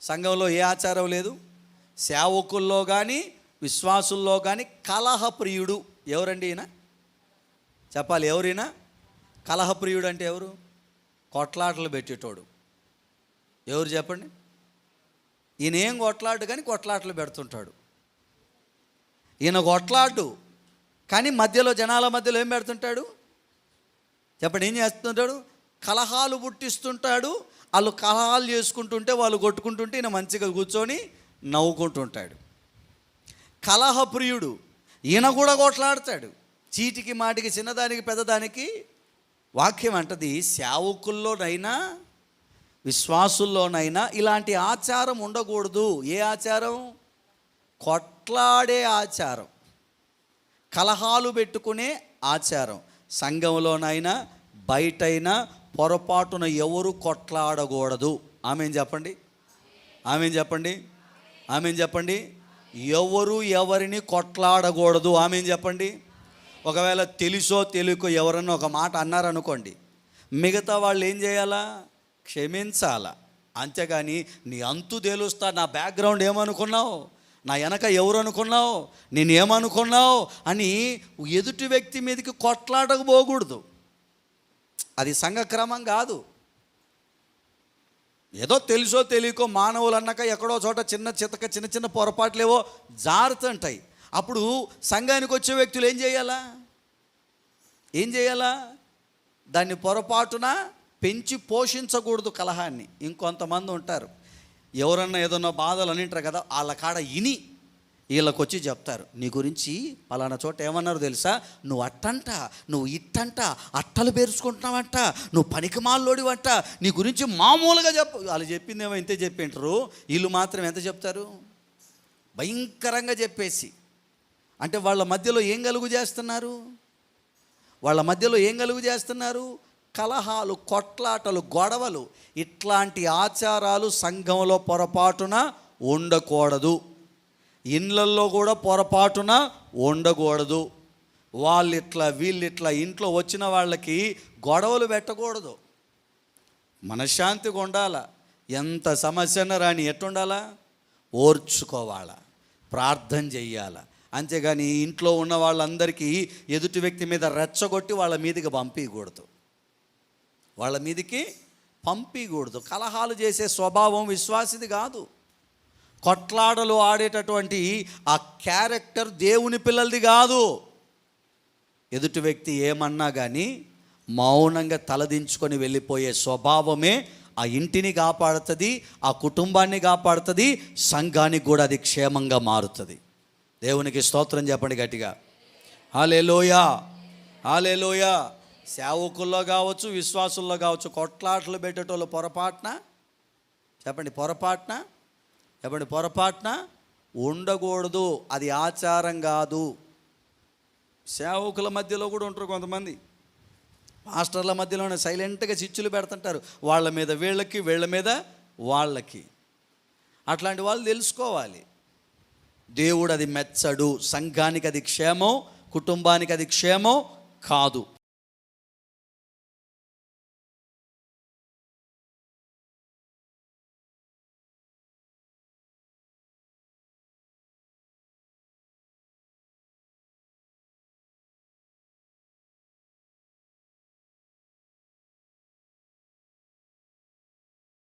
సంఘంలో ఏ ఆచారం లేదు. సేవకుల్లో కానీ విశ్వాసుల్లో కానీ కలహప్రియుడు ఎవరండి ఈయన? చెప్పాలి, ఎవరైనా కలహప్రియుడు అంటే ఎవరు? కొట్లాటలు పెట్టేటోడు ఎవరు చెప్పండి? ఈయన ఏం కొట్లాడు కానీ కొట్లాటలు పెడుతుంటాడు. ఈయన కొట్లాడు కానీ మధ్యలో జనాల మధ్యలో ఏం పెడుతుంటాడు చెప్పండి? ఏం చేస్తుంటాడు? కలహాలు పుట్టిస్తుంటాడు. వాళ్ళు కలహాలు చేసుకుంటుంటే, వాళ్ళు కొట్టుకుంటుంటే ఈయన మంచిగా కూర్చొని నవ్వుకుంటుంటాడు. కలహప్రియుడు. ఈయన కూడా కొట్లాడతాడు. చీటికి మాటికి, చిన్నదానికి పెద్దదానికి. వాక్యం అంటది, సేవకుల్లోనైనా విశ్వాసుల్లోనైనా ఇలాంటి ఆచారం ఉండకూడదు. ఏ ఆచారం? కొట్లాడే ఆచారం, కలహాలు పెట్టుకునే ఆచారం. సంఘంలోనైనా బయటైనా పొరపాటున ఎవరు కొట్లాడకూడదు. ఆమేన్ చెప్పండి, ఆమేన్ చెప్పండి, ఆమేన్ చెప్పండి. ఎవరు ఎవరిని కొట్లాడకూడదు. ఆమేన్ చెప్పండి. ఒకవేళ తెలుసో తెలియకో ఎవరన్నా ఒక మాట అన్నారనుకోండి, మిగతా వాళ్ళు ఏం చేయాలా? క్షమించాలా. అంతేగాని నీ అంతు తేలుస్తా, నా బ్యాక్గ్రౌండ్ ఏమనుకున్నావు, నా వెనక ఎవరు అనుకున్నావు, నేను ఏమనుకున్నావు అని ఎదుటి వ్యక్తి మీదకి కొట్లాడకపోకూడదు. అది సంఘక్రమం కాదు. ఏదో తెలుసో తెలియకో మానవులు అన్నాక ఎక్కడో చోట చిన్న చిన్న పొరపాట్లేవో జారుతుంటాయి. అప్పుడు సంఘానికి వచ్చే వ్యక్తులు ఏం చేయాలా? దాన్ని పొరపాటున పెంచి పోషించకూడదు కలహాన్ని. ఇంకొంతమంది ఉంటారు, ఎవరన్నా ఏదన్నా బాధలు అనింటారు కదా, వాళ్ళ కాడ ఇని వీళ్ళకి వచ్చి చెప్తారు, నీ గురించి పలానా చోట ఏమన్నారు తెలుసా, నువ్వు అట్టంట, నువ్వు ఇట్టంట, అట్టలు పేర్చుకుంటున్నావంట, నువ్వు పనికిమాలోడివంట, నీ గురించి మామూలుగా చెప్పు. వాళ్ళు చెప్పిందేమో ఇంతే చెప్పింటారు, వీళ్ళు మాత్రం ఎంత చెప్తారు? భయంకరంగా చెప్పేసి. అంటే వాళ్ళ మధ్యలో ఏం కలుగు చేస్తున్నారు? కలహాలు, కొట్లాటలు, గొడవలు. ఇట్లాంటి ఆచారాలు సంఘంలో పొరపాటున ఉండకూడదు. ఇండ్లల్లో కూడా పొరపాటున ఉండకూడదు. వీళ్ళిట్లా ఇంట్లో వచ్చిన వాళ్ళకి గొడవలు పెట్టకూడదు. మనశ్శాంతిగా ఉండాలా. ఎంత సమస్యన రాని ఎట్టుండాలా? ఓర్చుకోవాలా, ప్రార్థన చెయ్యాలా. అంతేగాని ఇంట్లో ఉన్న వాళ్ళందరికీ ఎదుటి వ్యక్తి మీద రెచ్చగొట్టి వాళ్ళ మీదకి పంపించకూడదు. కలహాలు చేసే స్వభావం విశ్వాసిది కాదు. కొట్లాడలు ఆడేటటువంటి ఆ క్యారెక్టర్ దేవుని పిల్లలది కాదు. ఎదుటి వ్యక్తి ఏమన్నా కానీ మౌనంగా తలదించుకొని వెళ్ళిపోయే స్వభావమే ఆ ఇంటిని కాపాడుతుంది, ఆ కుటుంబాన్ని కాపాడుతుంది, సంఘానికి కూడా అది క్షేమంగా మారుతుంది. దేవునికి స్తోత్రం చెప్పండి గట్టిగా. హల్లెలూయా, హల్లెలూయా. సేవకుల్లో కావచ్చు, విశ్వాసుల్లో కావచ్చు, కొట్లాటలు పెట్టేటోళ్ళు పొరపాటున ఉండకూడదు. అది ఆచారం కాదు. సేవకుల మధ్యలో కూడా ఉంటారు కొంతమంది, మాస్టర్ల మధ్యలోనే సైలెంట్గా చిచ్చులు పెడుతుంటారు, వాళ్ళ మీద వీళ్ళకి, వీళ్ళ మీద వాళ్ళకి. అట్లాంటి వాళ్ళు తెలుసుకోవాలి, దేవుడు అది మెచ్చడు. సంఘానికి అది క్షేమం, కుటుంబానికి అది క్షేమం కాదు.